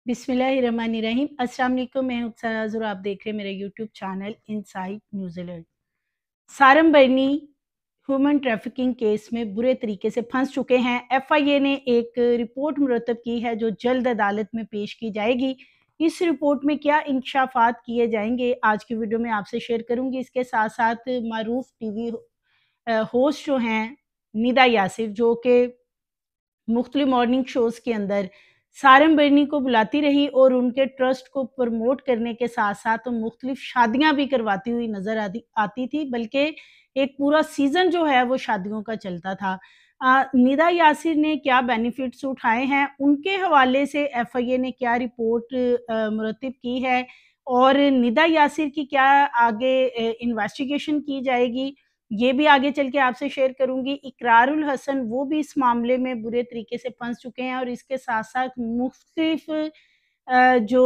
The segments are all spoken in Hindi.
बिस्मिल्लाहिर्रहमानिर्रहीम। अस्सलाम वालेकुम, मैं हूं अक्सर और आप देख रहे हैं मेरा यूट्यूब चैनल इनसाइड न्यूजीलैंड। सारम बर्नी ह्यूमन ट्रैफिकिंग केस में बुरे तरीके से फंस चुके हैं। एफआईए ने एक रिपोर्ट मुरतब की है जो जल्द अदालत में पेश की जाएगी। इस रिपोर्ट में क्या इंकशाफात किए जाएंगे आज की वीडियो में आपसे शेयर करूंगी। इसके साथ साथ मारूफ टीवी होस्ट जो हैं निदा यासिर, जो कि मुख्तलिफ मॉर्निंग शोज़ के अंदर सारम बरनी को बुलाती रही और उनके ट्रस्ट को प्रमोट करने के साथ-साथ तो मुख्तलिफ शादियाँ भी करवाती हुई नज़र आती आती थी, बल्कि एक पूरा सीज़न जो है वो शादियों का चलता था। निदा यासिर ने क्या बेनिफिट्स उठाए हैं, उनके हवाले से एफआईए ने क्या रिपोर्ट मुरतब की है और निदा यासिर की क्या आगे इन्वेस्टिगेशन की जाएगी, ये भी आगे चल के आपसे शेयर करूँगी। इकरारुल हसन वो भी इस मामले में बुरे तरीके से फँस चुके हैं और इसके साथ-साथ मुख्तलिफ जो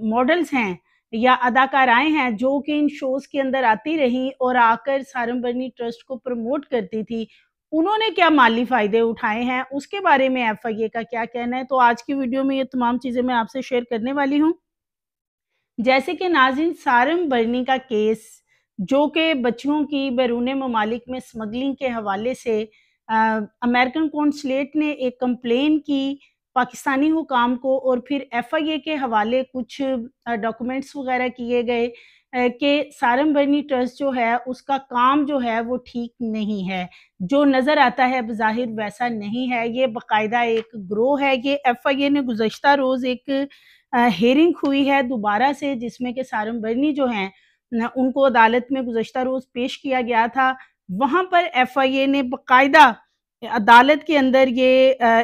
मॉडल्स हैं या अदाकाराएँ हैं जो कि इन शोज़ के अंदर आती रहीं और आकर सारम बरनी ट्रस्ट को प्रमोट करती थी, उन्होंने क्या माली फ़ायदे उठाए हैं, उसके बारे में एफआईए का क्या कहना है। तो आज की वीडियो में ये तमाम चीज़ें मैं आपसे शेयर करने वाली हूँ। जैसे कि नाज़रीन, सारम बरनी का केस जो कि बच्चियों की बैरून ममालिक में स्मगलिंग के हवाले से अ, अमेरिकन कॉन्सुलेट ने एक कंप्लेन की पाकिस्तानी हुकाम को और फिर एफआईए के हवाले कुछ डॉक्यूमेंट्स वगैरह किए गए कि सारम बरनी ट्रस्ट जो है उसका काम जो है वो ठीक नहीं है। जो नज़र आता है बज़ाहिर वैसा नहीं है, ये बाकायदा एक गिरोह है। ये एफआईए ने गुज़श्ता रोज़ एक हेयरिंग हुई है दोबारा से, जिसमें कि सारम बरनी जो हैं उनको अदालत में गुज़श्ता रोज़ पेश किया गया था। वहाँ पर एफआईए ने बाकायदा अदालत के अंदर ये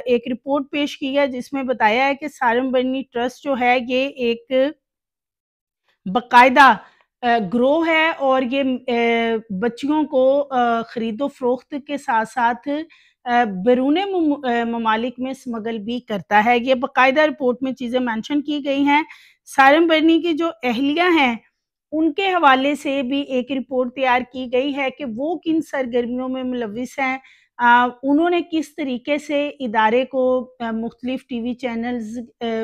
एक रिपोर्ट पेश की है जिसमें बताया है कि सारम बरनी ट्रस्ट जो है ये एक बाकायदा गिरोह है और ये बच्चियों को खरीदो-फ़रोख्त के साथ-साथ बैरून ममालिक में स्मगल भी करता है। ये बाकायदा रिपोर्ट में चीज़ें मेंशन की गई हैं। सारम बरनी की जो अहलिया हैं, उनके हवाले से भी एक रिपोर्ट तैयार की गई है कि वो किन सरगर्मियों में मुलविस हैं। उन्होंने किस तरीके से इदारे को मुख्तलिफ टीवी चैनल्स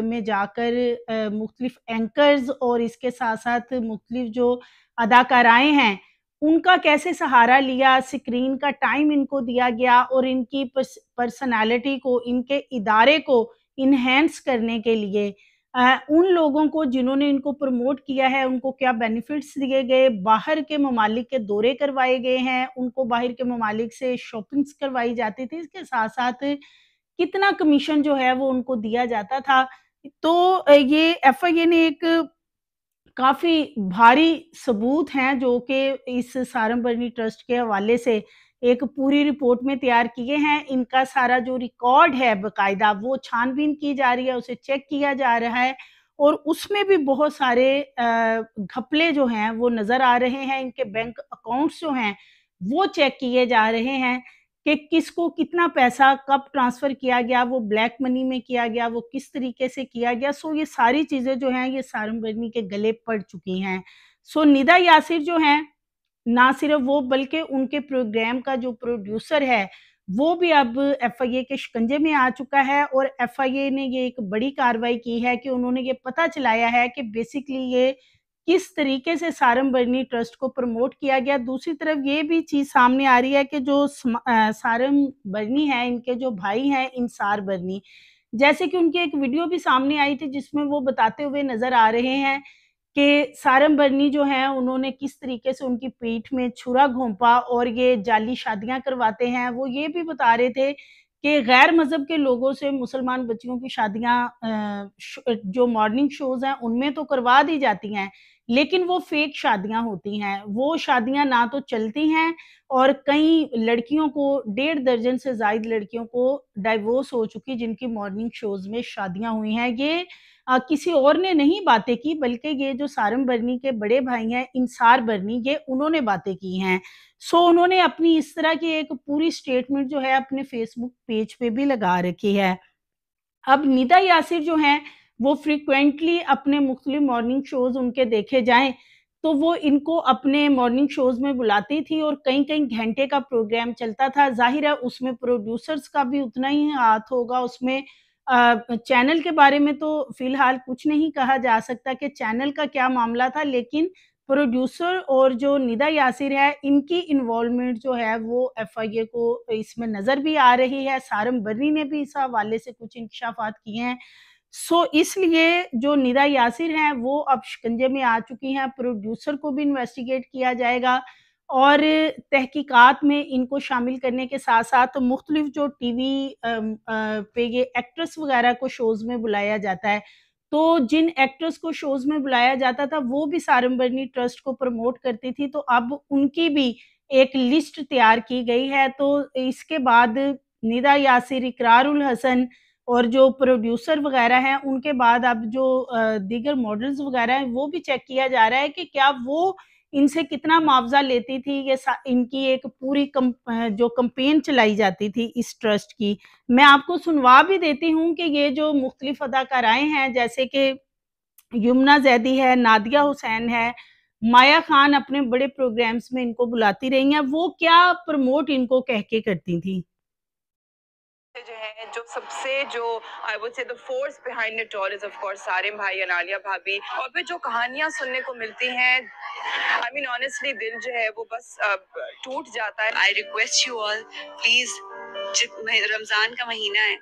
में जाकर मुख्तलिफ एंकर्स और इसके साथ-साथ मुख्तलिफ जो अदाकाराएँ हैं, उनका कैसे सहारा लिया, स्क्रीन का टाइम इनको दिया गया और इनकी पर्सनैलिटी को, इनके इदारे को एनहांस करने के लिए उन लोगों को जिन्होंने इनको प्रमोट किया है, उनको क्या बेनिफिट्स दिए गए, बाहर के ममालिक के दौरे करवाए गए हैं, उनको बाहर के ममालिक से शॉपिंग्स करवाई जाती थी, इसके साथ-साथ कितना कमीशन जो है वो उनको दिया जाता था। तो ये एफआईए ने एक काफ़ी भारी सबूत हैं जो कि इस सारम बरनी ट्रस्ट के हवाले से एक पूरी रिपोर्ट में तैयार किए हैं। इनका सारा जो रिकॉर्ड है बाकायदा वो छानबीन की जा रही है, उसे चेक किया जा रहा है और उसमें भी बहुत सारे घपले जो हैं वो नज़र आ रहे हैं। इनके बैंक अकाउंट्स जो हैं वो चेक किए जा रहे हैं कि किसको कितना पैसा कब ट्रांसफ़र किया गया, वो ब्लैक मनी में किया गया, वो किस तरीके से किया गया। सो ये सारी चीज़ें जो हैं ये सारम बरनी के गले पड़ चुकी हैं। सो निदा यासिर जो हैं, ना सिर्फ़ वो बल्कि उनके प्रोग्राम का जो प्रोड्यूसर है, वो भी अब एफआईए के शिकंजे में आ चुका है और एफआईए ने ये एक बड़ी कार्रवाई की है कि उन्होंने ये पता चलाया है कि बेसिकली ये किस तरीके से सारम बरनी ट्रस्ट को प्रमोट किया गया। दूसरी तरफ ये भी चीज़ सामने आ रही है कि जो सारम बरनी है, इनके जो भाई हैं इंसार बरनी, जैसे कि उनकी एक वीडियो भी सामने आई थी जिसमें वो बताते हुए नज़र आ रहे हैं कि सारम बरनी जो हैं उन्होंने किस तरीके से उनकी पीठ में छुरा घोंपा और ये जाली शादियाँ करवाते हैं। वो ये भी बता रहे थे कि गैर मज़हब के लोगों से मुसलमान बच्चियों की शादियाँ जो मॉर्निंग शोज़ हैं उनमें तो करवा दी जाती हैं, लेकिन वो फ़ेक शादियाँ होती हैं। वो शादियाँ ना तो चलती हैं और कई लड़कियों को 1.5 दर्जन से ज़ायद लड़कियों को डाइवोर्स हो चुकी जिनकी मॉर्निंग शोज़ में शादियाँ हुई हैं। ये किसी और ने नहीं बातें की बल्कि ये जो सारम बरनी के बड़े भाई हैं इंसार बरनी, ये उन्होंने बातें की हैं। सो उन्होंने अपनी इस तरह की एक पूरी स्टेटमेंट जो है अपने फ़ेसबुक पेज पे भी लगा रखी है। अब निदा यासिर जो हैं, वो फ्रीक्वेंटली अपने मुख्तलिफ मॉर्निंग शोज़ उनके देखे जाएँ, तो वो इनको अपने मॉर्निंग शोज़ में बुलाती थी और कई-कई घंटे का प्रोग्राम चलता था। ज़ाहिर है उसमें प्रोड्यूसर्स का भी उतना ही हाथ होगा, उसमें चैनल के बारे में तो फ़िलहाल कुछ नहीं कहा जा सकता कि चैनल का क्या मामला था, लेकिन प्रोड्यूसर और जो निदा यासिर है, इनकी इन्वॉल्वमेंट जो है वो एफआईए को इसमें नज़र भी आ रही है। सारम बर्री ने भी इस हवाले से कुछ इंकशाफात किए हैं। इसलिए जो निदा यासिर हैं वो अब शिकंजे में आ चुकी हैं, प्रोड्यूसर को भी इन्वेस्टिगेट किया जाएगा और तहकीकात में इनको शामिल करने के साथ-साथ मुख्तलिफ जो टीवी पे ये एक्ट्रेस वगैरह को शोज़ में बुलाया जाता है। तो जिन एक्ट्रेस को शोज़ में बुलाया जाता था, वो भी सारंगबरनी ट्रस्ट को प्रमोट करती थी, तो अब उनकी भी एक लिस्ट तैयार की गई है। तो इसके बाद निदा यासिर, इकरार उल हसन और जो प्रोड्यूसर वगैरह हैं, उनके बाद अब जो दीगर मॉडल्स वगैरह हैं, वो भी चेक किया जा रहा है कि क्या वो इनसे कितना मुआवज़ा लेती थी। ये इनकी एक पूरी जो कैंपेन चलाई जाती थी इस ट्रस्ट की। मैं आपको सुनवा भी देती हूँ कि ये जो मुख्तलिफ अदाकाराएँ हैं, जैसे कि यमुना ज़ैदी है, नादिया हुसैन है, माया खान अपने बड़े प्रोग्राम्स में इनको बुलाती रही हैं, वो क्या प्रमोट इनको कह के करती थी? जो है जो सबसे जो I would say the force behind it all is of course Sarim भाई अनालिया भाभी और फिर जो कहानियां सुनने को मिलती हैं आई मीन ऑनेस्टली दिल जो है वो बस टूट जाता है। I request you all please Ramzan का महीना है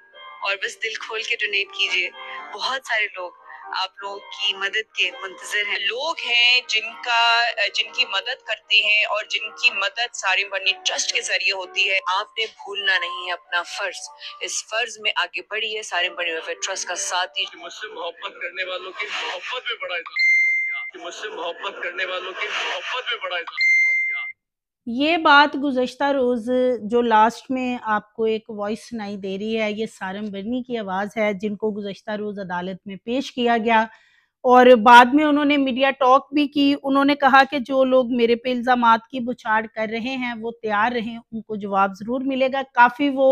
और बस दिल खोल के डोनेट कीजिए। बहुत सारे लोग आप लोगों की मदद के मुंतजर हैं। लोग हैं जिनकी मदद करते हैं और जिनकी मदद सारिम बनी ट्रस्ट के जरिए होती है। आपने भूलना नहीं है अपना फर्ज। इस फर्ज में आगे बढ़िए। सारिम बनी वेलफेयर ट्रस्ट का साथ दीजिए। मुझसे मोहब्बत करने वालों की मोहब्बत में बड़ा इजाफा हो गया। मुझसे मोहब्बत करने वालों की मोहब्बत में बड़ा इजाफा हो गया। ये बात गुज़श्ता रोज़ जो लास्ट में आपको एक वॉइस सुनाई दे रही है, ये सारम बरनी की आवाज़ है, जिनको गुज़श्ता रोज़ अदालत में पेश किया गया और बाद में उन्होंने मीडिया टॉक भी की। उन्होंने कहा कि जो लोग मेरे पे इल्ज़ामात की बुछाड़ कर रहे हैं, वो तैयार रहें, उनको जवाब ज़रूर मिलेगा। काफ़ी वो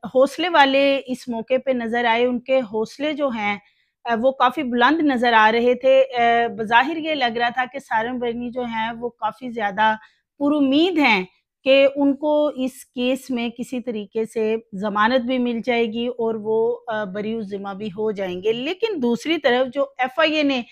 हौसले वाले इस मौके पे नज़र आए, उनके हौसले जो हैं वो काफ़ी बुलंद नज़र आ रहे थे। बज़ाहिर ये लग रहा था कि सारन बरनी जो हैं वो काफ़ी ज़्यादा पुरुम्मीद हैं कि उनको इस केस में किसी तरीके से ज़मानत भी मिल जाएगी और वो बरी-उज़्ज़िमा भी हो जाएँगे। लेकिन दूसरी तरफ जो एफआईए ने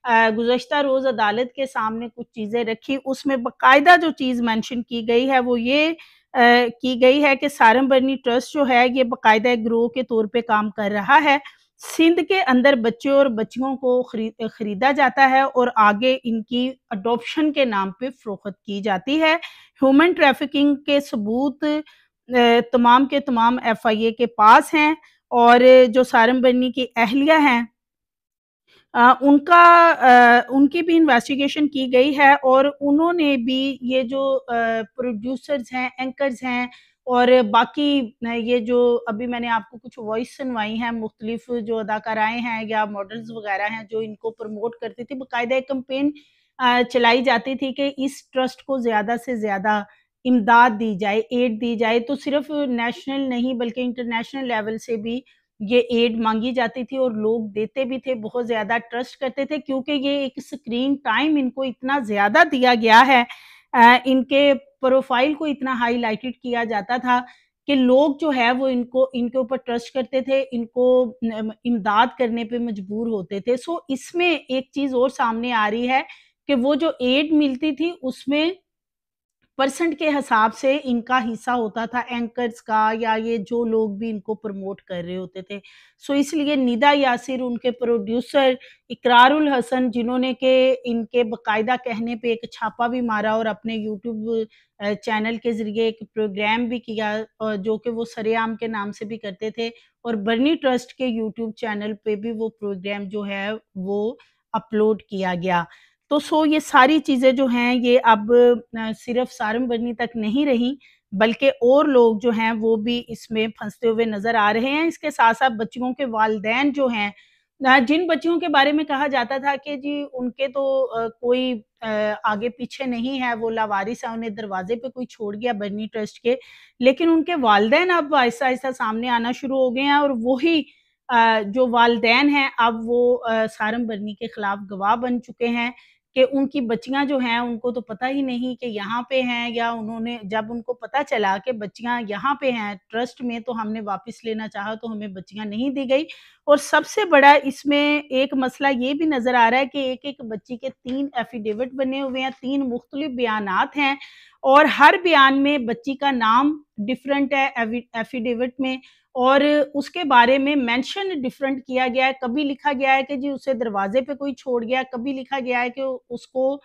गुज़श्ता रोज़ अदालत के सामने कुछ चीज़ें रखी, उसमें बाकायदा जो चीज़ मेंशन की गई है वो ये की गई है कि सारन बरनी ट्रस्ट जो है ये बाकायदा एक गिरोह के तौर पे काम कर रहा है। सिंध के अंदर बच्चे और बच्चियों को खरीदा जाता है और आगे इनकी अडॉप्शन के नाम पे फ़रोख्त की जाती है। ह्यूमन ट्रैफिकिंग के सबूत तमाम के तमाम एफआईए के पास हैं और जो सारम बरनी की अहलिया हैं उनकी भी इन्वेस्टिगेशन की गई है और उन्होंने भी ये जो प्रोड्यूसर्स हैं, एंकर्स हैं और बाकी ये जो अभी मैंने आपको कुछ वॉइस सुनवाई हैं, मुख्तलिफ जो अदाकाराएँ हैं या मॉडल्स वगैरह हैं, जो इनको प्रमोट करती थी, बाकायदा एक कैंपेन चलाई जाती थी कि इस ट्रस्ट को ज़्यादा से ज़्यादा इमदाद दी जाए, एड दी जाए। तो सिर्फ़ नेशनल नहीं बल्कि इंटरनेशनल लेवल से भी ये एड माँगी जाती थी और लोग देते भी थे, बहुत ज़्यादा ट्रस्ट करते थे क्योंकि ये एक स्क्रीन टाइम इनको इतना ज़्यादा दिया गया है इनके प्रोफ़ाइल को इतना हाइलाइटेड किया जाता था कि लोग जो है वो इनके ऊपर ट्रस्ट करते थे, इनको इमदाद करने पे मजबूर होते थे। इसमें एक चीज़ और सामने आ रही है कि वो जो एड मिलती थी उसमें परसेंट के हिसाब से इनका हिस्सा होता था एंकर्स का या ये जो लोग भी इनको प्रमोट कर रहे होते थे। इसलिए निदा यासिर, उनके प्रोड्यूसर इकरारुल हसन जिन्होंने के इनके बाकायदा कहने पे एक छापा भी मारा और अपने यूट्यूब चैनल के ज़रिए एक प्रोग्राम भी किया जो कि वो सरेआम के नाम से भी करते थे और बर्नी ट्रस्ट के यूट्यूब चैनल पे भी वो प्रोग्राम जो है वो अपलोड किया गया। ये सारी चीज़ें जो हैं ये अब सिर्फ़ सारम बरनी तक नहीं रहीं, बल्कि और लोग जो हैं वो भी इसमें फँसते हुए नज़र आ रहे हैं। इसके साथ-साथ बच्चियों के वालिदैन जो हैं जिन बच्चियों के बारे में कहा जाता था कि जी उनके तो कोई आगे-पीछे नहीं है, वो लावारिस है, उन्हें दरवाज़े पे कोई छोड़ गया बरनी ट्रस्ट के, लेकिन उनके वालिदैन अब आहिस्ता-आहिस्ता सामने आना शुरू हो गए हैं और वही जो वालिदैन हैं अब वो सारम बरनी के खिलाफ गवाह बन चुके हैं कि उनकी बच्चियां जो हैं उनको तो पता ही नहीं कि यहाँ पे हैं, या उन्होंने जब उनको पता चला कि बच्चियां यहाँ पे हैं ट्रस्ट में, तो हमने वापस लेना चाहा तो हमें बच्चियां नहीं दी गई। और सबसे बड़ा इसमें एक मसला ये भी नज़र आ रहा है कि एक-एक बच्ची के 3 एफिडेविट बने हुए हैं, 3 मुख्तलिफ बयानात हैं और हर बयान में बच्ची का नाम डिफरेंट है एफिडेविट में, और उसके बारे में मेंशन डिफरेंट किया गया है। कभी लिखा गया है कि जी उसे दरवाजे पे कोई छोड़ गया, कभी लिखा गया है कि उसको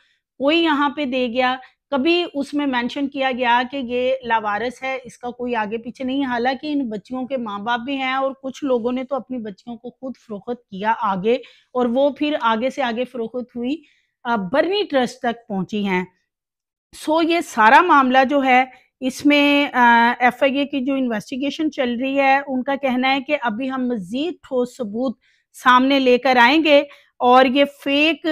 कोई यहाँ पे दे गया, कभी उसमें मेंशन किया गया कि ये लावारिस है, इसका कोई आगे पीछे नहीं। हालाँकि इन बच्चियों के माँ-बाप भी हैं और कुछ लोगों ने तो अपनी बच्चियों को खुद फ़रोख्त किया आगे, और वो फिर आगे से आगे फ़रोख्त हुई बरनी ट्रस्ट तक पहुँची हैं। सो ये सारा मामला जो है इसमें एफआईए की जो इन्वेस्टिगेशन चल रही है, उनका कहना है कि अभी हम मज़ीद ठोस सबूत सामने लेकर आएँगे और ये फेक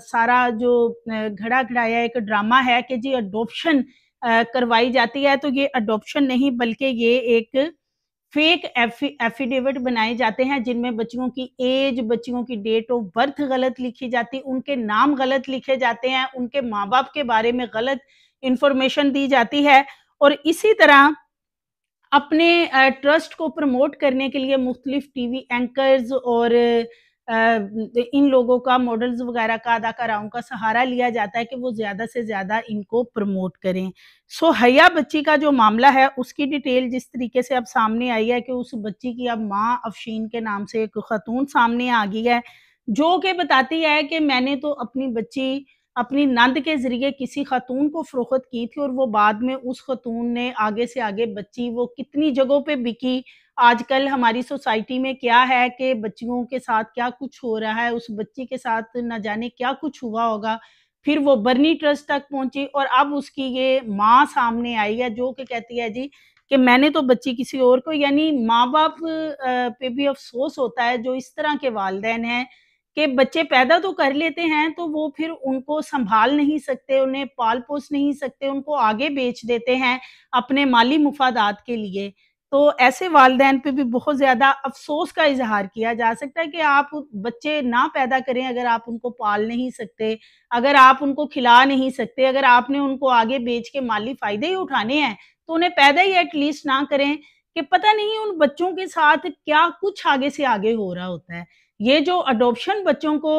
सारा जो घड़ा-घड़ाया एक ड्रामा है कि जी अडॉप्शन करवाई जाती है, तो ये अडॉप्शन नहीं बल्कि ये एक फेक एफिडेविट बनाए जाते हैं जिनमें बच्चियों की एज, बच्चियों की डेट ऑफ बर्थ गलत लिखी जाती, उनके नाम गलत लिखे जाते हैं, उनके माँ-बाप के बारे में गलत इन्फॉर्मेशन दी जाती है। और इसी तरह अपने ट्रस्ट को प्रमोट करने के लिए मुख्तलिफ टीवी एंकर्स और इन लोगों का, मॉडल्स वगैरह का, अदाकाराओं का सहारा लिया जाता है कि वो ज़्यादा से ज़्यादा इनको प्रमोट करें। सो हया बच्ची का जो मामला है उसकी डिटेल जिस तरीके से अब सामने आई है कि उस बच्ची की अब माँ अफ़शीन के नाम से एक ख़ातून सामने आ गई है, जो कि बताती है कि मैंने तो अपनी बच्ची अपनी नंद के ज़रिए किसी ख़ातून को फ़रोख्त की थी और वो बाद में उस ख़ातून ने आगे से आगे बच्ची वो कितनी जगहों पे बिकी। आजकल हमारी सोसाइटी में क्या है कि बच्चियों के साथ क्या कुछ हो रहा है, उस बच्ची के साथ न जाने क्या कुछ हुआ होगा। फिर वो बरनी ट्रस्ट तक पहुँची और अब उसकी ये माँ सामने आई है जो कि कहती है जी कि मैंने तो बच्ची किसी और को, यानी माँ-बाप पे भी अफ़सोस होता है जो इस तरह के वालिदैन हैं कि बच्चे पैदा तो कर लेते हैं, तो वो फिर उनको सँभाल नहीं सकते, उन्हें पाल-पोस नहीं सकते, उनको आगे बेच देते हैं अपने माली मुफ़ादात के लिए। तो ऐसे वालिदैन पे भी बहुत ज़्यादा अफ़सोस का इज़हार किया जा सकता है कि आप बच्चे ना पैदा करें अगर आप उनको पाल नहीं सकते, अगर आप उनको खिला नहीं सकते, अगर आपने उनको आगे बेच के माली फ़ायदे ही उठाने हैं, तो उन्हें पैदा ही एट लीस्ट ना करें कि पता नहीं उन बच्चों के साथ क्या कुछ आगे से आगे हो रहा होता है। ये जो अडॉप्शन बच्चों को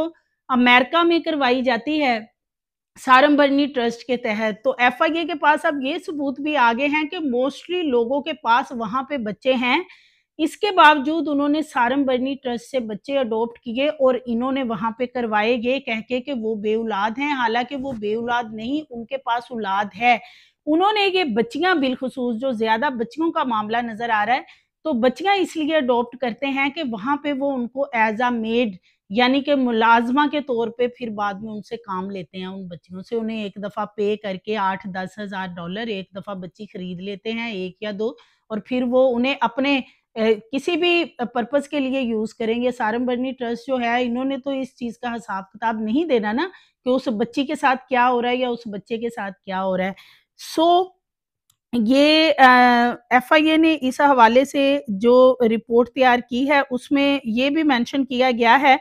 अमेरिका में करवाई जाती है, सारंगबरनी ट्रस्ट के तहत, तो एफआईए के पास अब ये सबूत भी आ गए हैं कि मोस्टली लोगों के पास वहाँ पे बच्चे हैं। इसके बावजूद उन्होंने सारंगबरनी ट्रस्ट से बच्चे अडॉप्ट किए और इन्होंने वहाँ पे करवाए ये कह के कि वो बेऔलाद हैं, हालाँकि वो बेऔलाद नहीं, उनके पास औलाद है। उन्होंने ये बच्चियाँ बिलख़ुसूस, जो ज़्यादा बच्चियों का मामला नज़र आ रहा है, तो बच्चियाँ इसलिए अडॉप्ट करते हैं कि वहाँ पे वो उनको एज़ अ मेड, यानी कि मुलाज़मा के तौर पे फिर बाद में उनसे काम लेते हैं, उन बच्चियों से उन्हें एक दफ़ा पे करके 8-10 हज़ार डॉलर एक दफ़ा बच्ची खरीद लेते हैं, 1 या 2, और फिर वो उन्हें अपने किसी भी पर्पज़ के लिए यूज़ करेंगे। सारंगबरनी ट्रस्ट जो है, इन्होंने तो इस चीज़ का हिसाब-किताब नहीं देना ना कि उस बच्ची के साथ क्या हो रहा है या उस बच्चे के साथ क्या हो रहा है। सो ये एफआईए ने इस हवाले से जो रिपोर्ट तैयार की है उसमें ये भी मेंशन किया गया है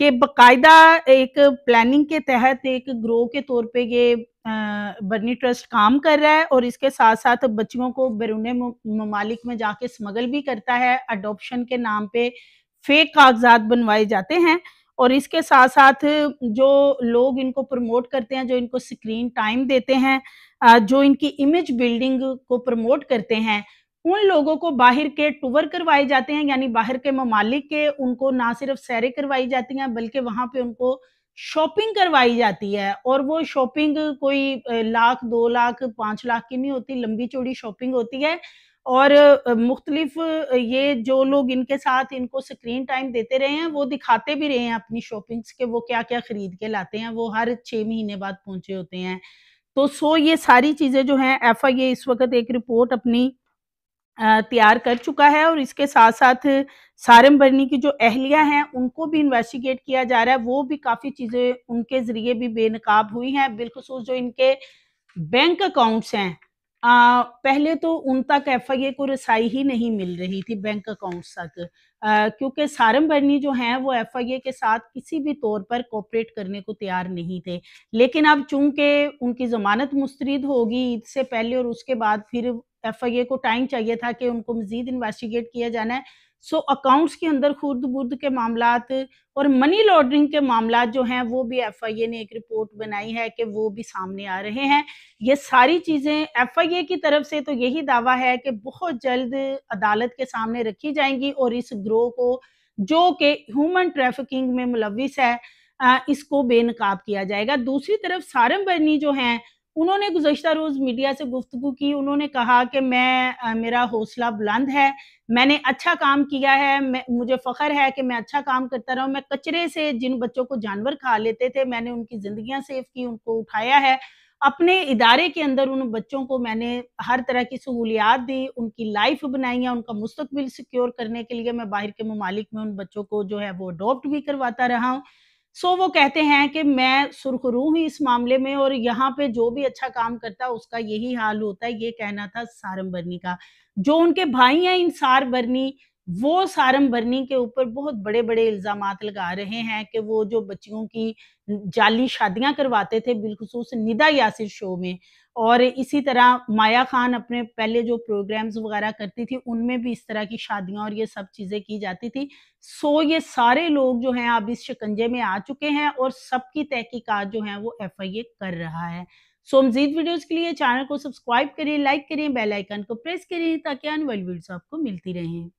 कि बकायदा एक प्लानिंग के तहत एक ग्रोह के तौर पे ये बरनी ट्रस्ट काम कर रहा है और इसके साथ-साथ बच्चियों को बैरूने ममालिक में जाके स्मगल भी करता है। अडॉप्शन के नाम पे फेक कागज़ात बनवाए जाते हैं और इसके साथ-साथ जो लोग इनको प्रमोट करते हैं, जो इनको स्क्रीन टाइम देते हैं, जो इनकी इमेज बिल्डिंग को प्रमोट करते हैं, उन लोगों को बाहर के टूर करवाए जाते हैं, यानी बाहर के ममालिक के उनको ना सिर्फ सैरें करवाई जाती हैं बल्कि वहाँ पे उनको शॉपिंग करवाई जाती है और वो शॉपिंग कोई लाख, 2 लाख, 5 लाख की नहीं होती, लंबी-चौड़ी शॉपिंग होती है और मुख्तलिफ ये जो लोग इनके साथ इनको स्क्रीन टाइम देते रहे हैं, वो दिखाते भी रहे हैं अपनी शॉपिंग्स के वो क्या-क्या खरीद के लाते हैं, वो हर 6 महीने बाद पहुँचे होते हैं। तो सो ये सारी चीज़ें जो हैं एफआईए इस वक़्त एक रिपोर्ट अपनी तैयार कर चुका है और इसके साथ-साथ सारम बरनी की जो अहलिया हैं, उनको भी इन्वेस्टिगेट किया जा रहा है, वो भी काफ़ी चीज़ें उनके ज़रिए भी बेनकाब हुई हैं, बिलख़ुसूस जो इनके बैंक अकाउंट्स हैं। पहले तो उन तक एफआईए को रसाई ही नहीं मिल रही थी बैंक अकाउंट्स तक। क्योंकि सारम बर्नी जो हैं वो एफआईए के साथ किसी भी तौर पर कोऑपरेट करने को तैयार नहीं थे। लेकिन अब चूंकि उनकी जमानत मुस्तरद होगी ईद से पहले और उसके बाद फिर एफआईए को टाइम चाहिए था कि उनको मजीद इन्वेस्टिगेट किया जाना है। सो अकाउंट्स के अंदर खुर्द बुर्द के मामलात और मनी लॉन्ड्रिंग के मामलात जो हैं वो भी एफआईए ने एक रिपोर्ट बनाई है कि वो भी सामने आ रहे हैं। ये सारी चीज़ें एफआईए की तरफ से तो यही दावा है कि बहुत जल्द अदालत के सामने रखी जाएंगी और इस गिरोह को जो कि ह्यूमन ट्रैफिकिंग में मुलविस है इसको बेनकाब किया जाएगा। दूसरी तरफ सारम बर्नी जो हैं उन्होंने गुज़श्ता रोज़ मीडिया से गुफ्तगू की। उन्होंने कहा कि मेरा हौसला बुलंद है, मैंने अच्छा काम किया है, मुझे फ़ख्र है कि मैं अच्छा काम करता रहा हूँ। मैं कचरे से जिन बच्चों को जानवर खा लेते थे, मैंने उनकी ज़िंदगियाँ सेव की, उनको उठाया है। अपने इदारे के अंदर उन बच्चों को मैंने हर तरह की सहूलियात दी, उनकी लाइफ़ बनाई है, उनका मुस्तकबिल सिक्योर करने के लिए मैं बाहर के ममालिक में उन बच्चों को जो है वो अडॉप्ट भी करवाता रहा हूँ। सो वो कहते हैं कि मैं सुरखरू हूँ इस मामले में और यहाँ पे जो भी अच्छा काम करता है उसका यही हाल होता है, ये कहना था सारम बर्नी का। जो उनके भाई हैं इंसार बर्नी, वो सारम बर्नी के ऊपर बहुत बड़े-बड़े इल्ज़ामात लगा रहे हैं कि वो जो बच्चियों की जाली शादियाँ करवाते थे, बिलख़ुसूस निदा यासिर शो में और इसी तरह माया खान अपने पहले जो प्रोग्राम्स वग़ैरह करती थी, उनमें भी इस तरह की शादियाँ और ये सब चीज़ें की जाती थी। सो ये सारे लोग जो हैं अब इस शिकंजे में आ चुके हैं और सबकी तहकीकात जो हैं वो एफआईए कर रहा है। सो मज़ीद वीडियोज़ के लिए चैनल को सब्सक्राइब करिए, लाइक करिए, बेल आइकन को प्रेस करिए ताकि आने वाली वीडियोज़ आपको मिलती रहें।